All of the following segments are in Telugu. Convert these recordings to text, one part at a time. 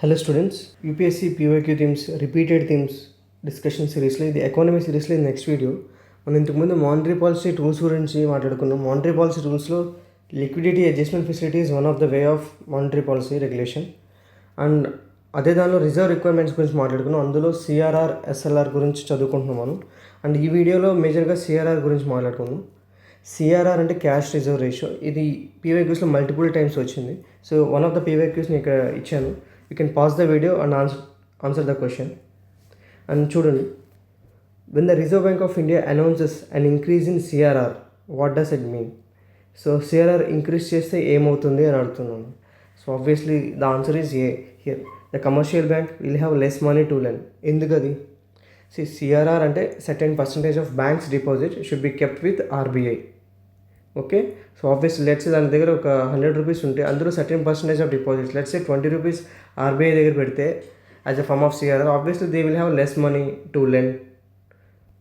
Hello students, UPSC PYQ themes, repeated themes discussion series ఇది ఎకానమీ సిరీస్లో నెక్స్ట్ వీడియో. మనం ఇంతకుముందు మానిటరీ పాలసీ టూల్స్ గురించి మాట్లాడుకున్నాం. మానిటరీ పాలసీ టూల్స్లో liquidity adjustment facility is one of the way of monetary policy regulation. And అదే దానిలో రిజర్వ్ రిక్వైర్మెంట్స్ గురించి మాట్లాడుకున్నాం. అందులో సిఆర్ఆర్ ఎస్ఎల్ఆర్ గురించి చదువుకుంటున్నాం మనం. అండ్ ఈ వీడియోలో మేజర్గా సిఆర్ఆర్ గురించి మాట్లాడుకున్నాం. సిఆర్ఆర్ అంటే క్యాష్ రిజర్వ్ రేషియో. ఇది పీవైక్యూస్లో మల్టిపుల్ టైమ్స్ వచ్చింది. సో వన్ ఆఫ్ ద పీవైక్యూస్ని ఇక్కడ ఇచ్చాను. You can pause the video and answer the question. And చూడండి, when the Reserve Bank of India announces an increase in CRR, what does it mean? So CRR increase చేస్తే ఏమవుతుంది అని అడుగుతున్నాను. So obviously the answer is A here. The commercial bank will have less money to lend. ఎందుకది? సిఆర్ఆర్ అంటే certain percentage of banks deposit should be kept with RBI. Okay, so obviously let's దాని దగ్గర ఒక 100 రూపీస్ ఉంటే అందులో certain percentage of deposits let's 20 rupees RBI దగ్గర పెడితే as a form of CRR, obviously they will have less money to lend.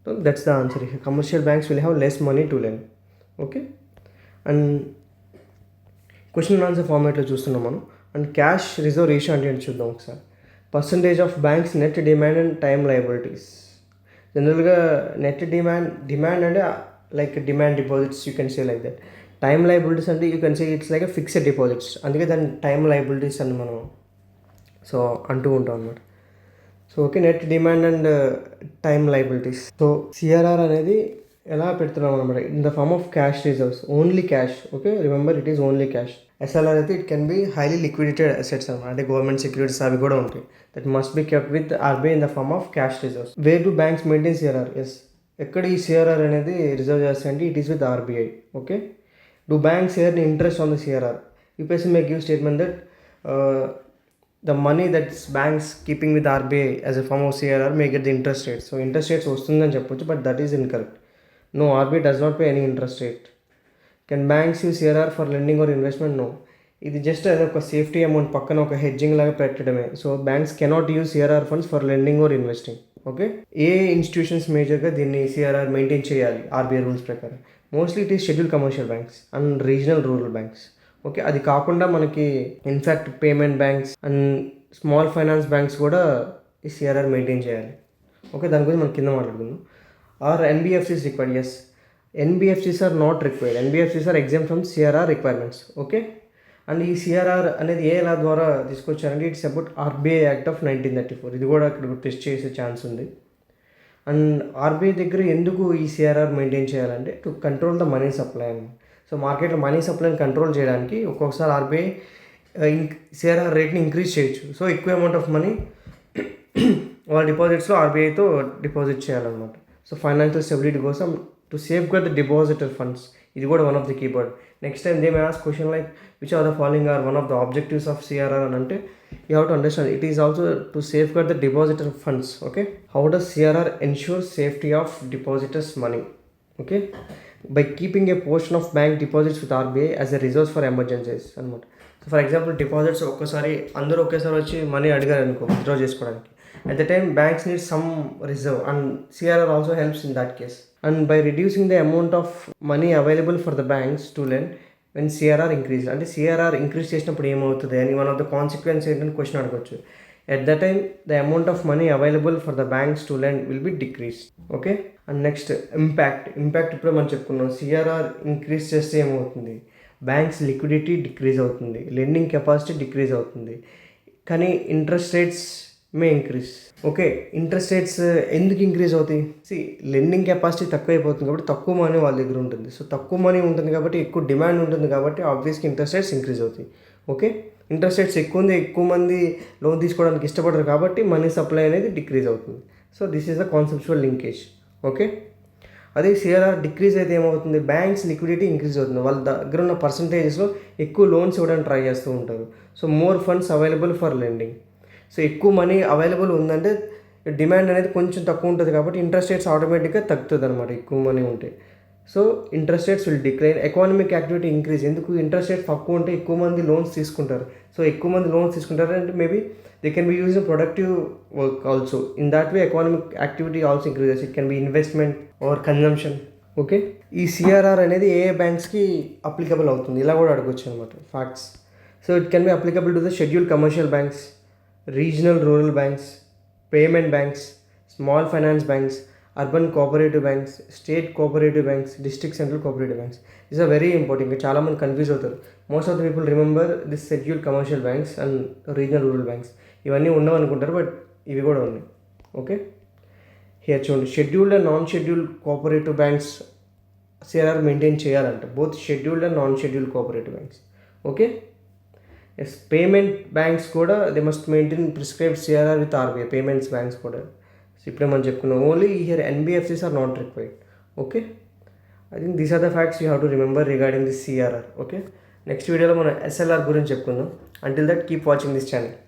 So that's the answer. Commercial banks will have less money to lend. Okay, and question and answer ఫార్మాట్లో చూస్తున్నాం మనం. అండ్ క్యాష్ రిజర్వ్ రేషియో అంటే ఏంటి చూద్దాం ఒకసారి. Percentage of banks net demand and time liabilities. జనరల్గా నెట్ డిమాండ్ అంటే like demand deposits, you can say like that. Time liabilities అంటే you can say it's like fixed deposits, అందుకే దాన్ని టైమ్ లయబిలిటీస్ అని మనం సో అంటూ ఉంటాం అన్నమాట. So okay, net demand and time liabilities. So CRR అనేది ఎలా పెడుతున్నాం అనమాట, in the form of cash reserves, only cash. Okay, remember it is only cash. SLR అయితే it can be highly liquidated assets అనమాట, అంటే గవర్నమెంట్ సెక్యూరిటీస్ అవి కూడా ఉంటాయి. That must be kept with RBI in the form of cash reserves. Where do banks maintain CRR? Yes, ఎక్కడ ఈ సిఆర్ఆర్ అనేది రిజర్వ్ చేస్తాయంటే it is with RBI. Okay, do banks earn interest on the CRR? UPSC may give statement that the money that's banks keeping with RBI as a form of CRR may get the interest rate. So interest rates వస్తుందని చెప్పొచ్చు, but that is incorrect. No, RBI does not pay any interest rate. Can banks use CRR for lending or investment? No. ఇది జస్ట్ అది ఒక సేఫ్టీ అమౌంట్ పక్కన ఒక హెడ్జింగ్ లాగా పెట్టడమే. So banks cannot use CRR funds for lending or investing. Okay, ఏ ఇన్స్టిట్యూషన్స్ మేజర్గా దీన్ని సిఆర్ఆర్ మెయింటైన్ చేయాలి ఆర్బీఐ రూల్స్ ప్రకారం? Mostly it is schedule commercial banks and regional rural banks. Okay, అది కాకుండా మనకి in fact payment banks and small finance banks కూడా ఈ సిఆర్ఆర్ మెయింటైన్ చేయాలి. ఓకే, దాని గురించి మనం కింద మాట్లాడుకుందాం. Are NBFCs required? Yes, NBFCs are not required. NBFCs are exempt from CRR requirements. Okay, and ఈ సిఆర్ఆర్ అనేది ఏ లా ద్వారా తీసుకొచ్చారంటే it's about RBI act of 1934. ఇది కూడా ఇక్కడ టెస్ట్ చేసే ఛాన్స్ ఉంది. అండ్ ఆర్బీఐ దగ్గర ఎందుకు ఈ సిఆర్ఆర్ మెయింటైన్ చేయాలంటే to control the money supply అని. సో మార్కెట్లో మనీ సప్లైని కంట్రోల్ చేయడానికి ఒక్కొక్కసారి ఆర్బీఐ సిఆర్ఆర్ రేట్ని ఇంక్రీజ్ చేయొచ్చు. సో ఎక్కువ అమౌంట్ ఆఫ్ మనీ వాళ్ళ డిపాజిట్స్లో ఆర్బీఐతో డిపాజిట్ చేయాలన్నమాట. సో ఫైనాన్షియల్ స్టెబిలిటీ కోసం to safeguard the depositor funds. ఇది కూడా one of the keyword. Next time they may ask question like which are the following are one of the objectives of CRR అని అంటే you have to understand it is also to safeguard the depositor funds. Okay, how does CRR ensure safety of depositors money? Okay, by keeping a portion of bank deposits with RBI as a reserve for emergencies అనమాట. సో ఫర్ ఎగ్జాంపుల్ డిపాజిట్స్ అందరూ ఒకేసారి వచ్చి మనీ అడిగారు అనుకో విత్డ్రా చేసుకోవడానికి. At the time banks need some reserve and CRR also helps in that case. And by reducing the amount of money available for the banks to lend when CRR increase. అంటే సిఆర్ఆర్ ఇంక్రీజ్ చేసినప్పుడు ఏమవుతుంది అని వన్ ఆఫ్ ద కాన్సిక్వెన్స్ ఏంటని క్వశ్చన్ అడగవచ్చు. At that time, the amount of money available for the banks to lend will be decreased. Okay, and next impact ఇప్పుడు మనం చెప్పుకున్నాం. సిఆర్ఆర్ ఇంక్రీజ్ చేస్తే ఏమవుతుంది? బ్యాంక్స్ లిక్విడిటీ డిక్రీజ్ అవుతుంది, లెండింగ్ కెపాసిటీ డిక్రీజ్ అవుతుంది, కానీ ఇంట్రెస్ట్ రేట్స్ మే ఇంక్రీజ్. ఓకే, ఇంట్రెస్ట్ రేట్స్ ఎందుకు ఇంక్రీజ్ అవుతాయి? లెండింగ్ కెపాసిటీ తక్కువ అయిపోతుంది కాబట్టి తక్కువ మనీ వాళ్ళ దగ్గర ఉంటుంది. సో తక్కువ మనీ ఉంటుంది కాబట్టి ఎక్కువ డిమాండ్ ఉంటుంది కాబట్టి ఆబ్వియస్గా ఇంట్రెస్ట్ రేట్స్ ఇంక్రీజ్ అవుతాయి. ఓకే, ఇంట్రెస్ట్ రేట్స్ ఎక్కువ ఉంది, ఎక్కువ మంది లోన్ తీసుకోవడానికి ఇష్టపడరు కాబట్టి మనీ సప్లై అనేది డిక్రీజ్ అవుతుంది. So this is the conceptual linkage. Okay, అదే సిఆర్ఆర్ డిక్రీజ్ అయితే ఏమవుతుంది? బ్యాంక్స్ లిక్విడిటీ ఇంక్రీజ్ అవుతుంది, వాళ్ళ దగ్గర ఉన్న పర్సంటేజెస్లో ఎక్కువ లోన్స్ ఇవ్వడానికి ట్రై చేస్తూ ఉంటారు. So more funds available for lending. So ఎక్కువ మనీ అవైలబుల్ ఉందంటే డిమాండ్ అనేది కొంచెం తక్కువ ఉంటుంది కాబట్టి ఇంట్రెస్ట్ రేట్స్ ఆటోమేటిక్గా తగ్గుతుంది అనమాట ఎక్కువ మనీ ఉంటే. So interest rates will decline, economic activity increase. ఎందుకు? ఇంట్రెస్ట్ రేట్స్ తక్కువ ఉంటే ఎక్కువ మంది లోన్స్ తీసుకుంటారు. సో ఎక్కువ మంది లోన్స్ తీసుకుంటారు అంటే maybe they can be use in productive work also. In that way economic activity also increases. It can be investment or consumption. Okay, ఈ సిఆర్ఆర్ అనేది ఏ బ్యాంక్స్కి అప్లికబుల్ అవుతుంది ఇలా కూడా అడగొచ్చు అనమాట facts. So it can be applicable to the schedule commercial banks regional rural banks, payment banks, small finance banks, urban cooperative banks, state cooperative banks, district central cooperative banks. These are very important. ఇంకా చాలామంది కన్ఫ్యూజ్ అవుతారు. Most of the people remember this scheduled commercial banks and regional rural banks. ఇవన్నీ ఉండవు అనుకుంటారు, బట్ ఇవి కూడా ఉన్నాయి. ఓకే, హియర్ చూడండి, scheduled and non scheduled cooperative banks CRR maintain చేయాలంట, both scheduled and non scheduled cooperative banks. Okay, yes, payment banks కూడా they must maintain prescribed CRR with RBI. Payments banks కూడా ఇప్పుడే మనం చెప్పుకున్నాం. Only here NBFCs are not required. Okay, I think these are the facts you have to remember regarding this CRR. Okay, next వీడియోలో మనం ఎస్ఎల్ఆర్ గురించి చెప్పుకుందాం. Until that keep watching this channel.